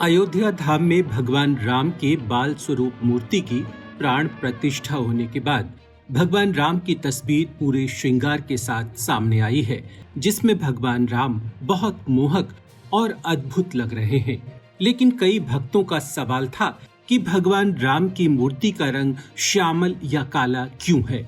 अयोध्या धाम में भगवान राम के बाल स्वरूप मूर्ति की प्राण प्रतिष्ठा होने के बाद भगवान राम की तस्वीर पूरे श्रृंगार के साथ सामने आई है, जिसमें भगवान राम बहुत मोहक और अद्भुत लग रहे हैं। लेकिन कई भक्तों का सवाल था कि भगवान राम की मूर्ति का रंग श्यामल या काला क्यों है।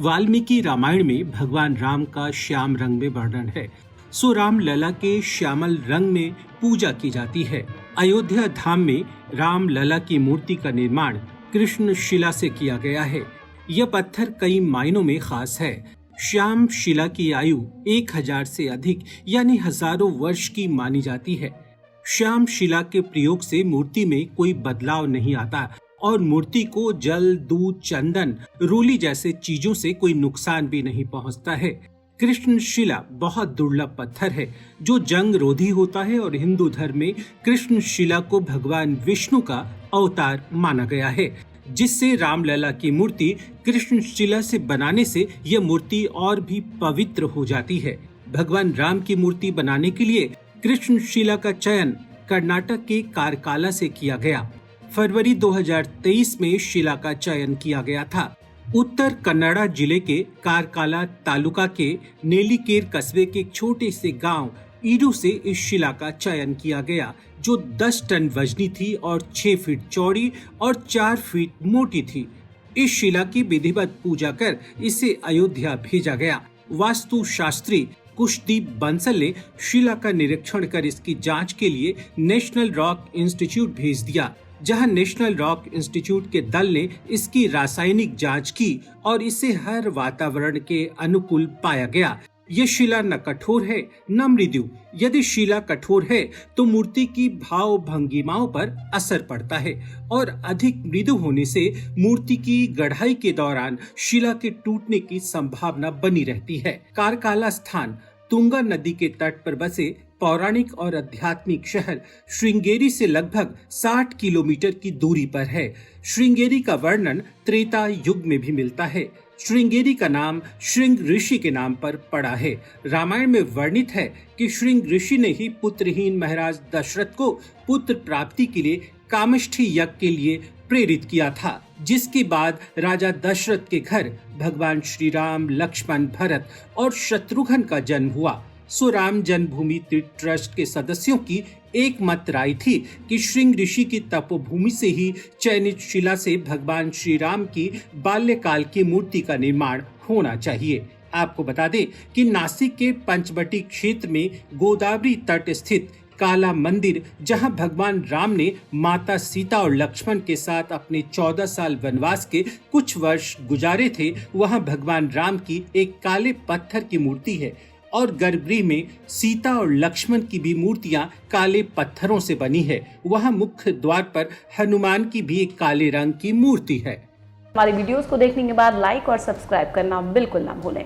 वाल्मीकि रामायण में भगवान राम का श्याम रंग में वर्णन है, सो राम लला के श्यामल रंग में पूजा की जाती है। अयोध्या धाम में राम लला की मूर्ति का निर्माण कृष्ण शिला से किया गया है। यह पत्थर कई मायनों में खास है। श्याम शिला की आयु 1000 से अधिक यानी हजारों वर्ष की मानी जाती है। श्याम शिला के प्रयोग से मूर्ति में कोई बदलाव नहीं आता और मूर्ति को जल, दूध, चंदन, रूली जैसे चीजों से कोई नुकसान भी नहीं पहुंचता है। कृष्ण शिला बहुत दुर्लभ पत्थर है जो जंग रोधी होता है और हिंदू धर्म में कृष्ण शिला को भगवान विष्णु का अवतार माना गया है, जिससे रामलला की मूर्ति कृष्ण शिला से बनाने से यह मूर्ति और भी पवित्र हो जाती है। भगवान राम की मूर्ति बनाने के लिए कृष्ण शिला का चयन कर्नाटक के कारकाला से किया गया। फरवरी 2023 में शिला का चयन किया गया था। उत्तर कन्नड़ा जिले के कारकाला तालुका के नेलीकेर कस्बे के एक छोटे से गांव ईडू से इस शिला का चयन किया गया, जो 10 टन वजनी थी और 6 फीट चौड़ी और 4 फीट मोटी थी। इस शिला की विधिवत पूजा कर इसे अयोध्या भेजा गया। वास्तु शास्त्री कुशदीप बंसल ने शिला का निरीक्षण कर इसकी जांच के लिए नेशनल रॉक इंस्टीट्यूट भेज दिया, जहां नेशनल रॉक इंस्टीट्यूट के दल ने इसकी रासायनिक जांच की और इसे हर वातावरण के अनुकूल पाया गया। ये शिला न कठोर है न मृदु। यदि शिला कठोर है तो मूर्ति की भाव भंगिमाओं पर असर पड़ता है और अधिक मृदु होने से मूर्ति की गढ़ाई के दौरान शिला के टूटने की संभावना बनी रहती है। कारकाला स्थान तुंगा नदी के तट पर बसे पौराणिक और आध्यात्मिक शहर श्रृंगेरी से लगभग 60 किलोमीटर की दूरी पर है। श्रृंगेरी का वर्णन त्रेता युग में भी मिलता है। श्रृंगेरी का नाम श्रृंग ऋषि के नाम पर पड़ा है। रामायण में वर्णित है कि श्रृंग ऋषि ने ही पुत्रहीन महाराज दशरथ को पुत्र प्राप्ति के लिए कामेष्ठी यज्ञ के लिए प्रेरित किया था, जिसके बाद राजा दशरथ के घर भगवान श्री राम, लक्ष्मण, भरत और शत्रुघ्न का जन्म हुआ। सो राम जन्मभूमि तीर्थ ट्रस्ट के सदस्यों की एक मत राय थी कि श्रृंग ऋषि की तपोभूमि से ही चयनित शिला से भगवान श्री राम की बाल्यकाल की मूर्ति का निर्माण होना चाहिए। आपको बता दें कि नासिक के पंचवटी क्षेत्र में गोदावरी तट स्थित काला मंदिर, जहां भगवान राम ने माता सीता और लक्ष्मण के साथ अपने 14 साल वनवास के कुछ वर्ष गुजारे थे, वहां भगवान राम की एक काले पत्थर की मूर्ति है और गर्भगृह में सीता और लक्ष्मण की भी मूर्तियां काले पत्थरों से बनी है। वहां मुख्य द्वार पर हनुमान की भी एक काले रंग की मूर्ति है। हमारी वीडियोस को देखने के बाद लाइक और सब्सक्राइब करना बिल्कुल ना भूलें।